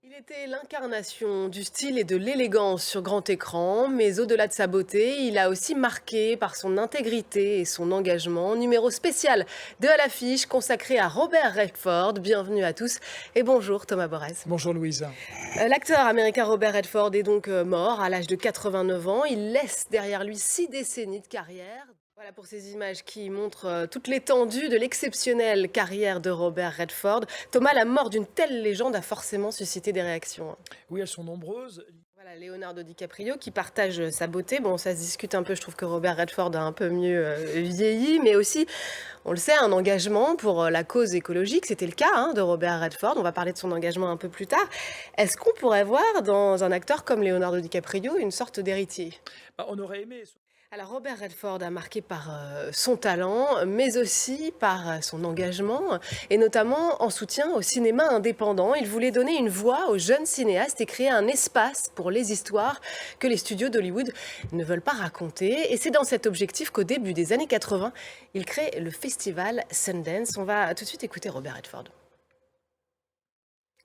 Il était l'incarnation du style et de l'élégance sur grand écran, mais au-delà de sa beauté, il a aussi marqué par son intégrité et son engagement. Numéro spécial de À l'affiche consacré à Robert Redford. Bienvenue à tous et bonjour Thomas Borez. Bonjour Louise. L'acteur américain Robert Redford est donc mort à l'âge de 89 ans. Il laisse derrière lui 6 décennies de carrière. Voilà pour ces images qui montrent toute l'étendue de l'exceptionnelle carrière de Robert Redford. Thomas, la mort d'une telle légende a forcément suscité des réactions. Oui, elles sont nombreuses. Voilà, Leonardo DiCaprio qui partage sa beauté. Bon, ça se discute un peu, je trouve que Robert Redford a un peu mieux vieilli, mais aussi, on le sait, un engagement pour la cause écologique. C'était le cas de Robert Redford. On va parler de son engagement un peu plus tard. Est-ce qu'on pourrait voir dans un acteur comme Leonardo DiCaprio une sorte d'héritier? On aurait aimé. Alors Robert Redford a marqué par son talent, mais aussi par son engagement, et notamment en soutien au cinéma indépendant. Il voulait donner une voix aux jeunes cinéastes et créer un espace pour les histoires que les studios d'Hollywood ne veulent pas raconter. Et c'est dans cet objectif qu'au début des années 80, il crée le festival Sundance. On va tout de suite écouter Robert Redford.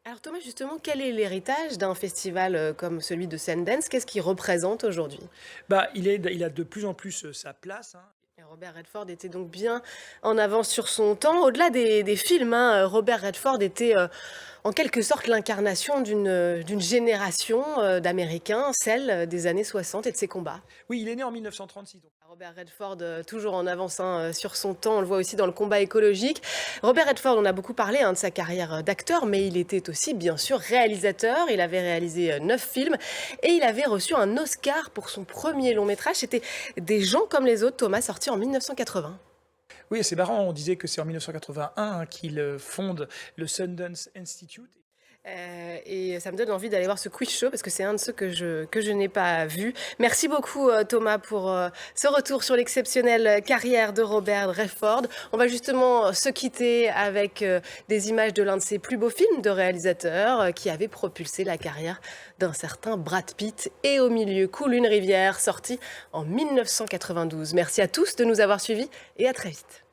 Alors Thomas, justement, quel est l'héritage d'un festival comme celui de Sundance? Qu'est-ce qu'il représente aujourd'hui? Il a de plus en plus sa place, hein. Et Robert Redford était donc bien en avance sur son temps. Au-delà des films, Robert Redford était en quelque sorte l'incarnation d'une génération d'Américains, celle des années 60 et de ses combats. Oui, il est né en 1936. Robert Redford, toujours en avance sur son temps, on le voit aussi dans le combat écologique. Robert Redford, on a beaucoup parlé de sa carrière d'acteur, mais il était aussi bien sûr réalisateur. Il avait réalisé 9 films et il avait reçu un Oscar pour son premier long métrage. C'était Des gens comme les autres, Thomas, sorti en 1980. Oui, c'est marrant, on disait que c'est en 1981 qu'il fonde le Sundance Institute. Et ça me donne envie d'aller voir ce quiz show parce que c'est un de ceux que je n'ai pas vu. Merci beaucoup Thomas pour ce retour sur l'exceptionnelle carrière de Robert Redford. On va justement se quitter avec des images de l'un de ses plus beaux films de réalisateur qui avait propulsé la carrière d'un certain Brad Pitt. Et au milieu coule une rivière, sorti en 1992. Merci à tous de nous avoir suivis et à très vite.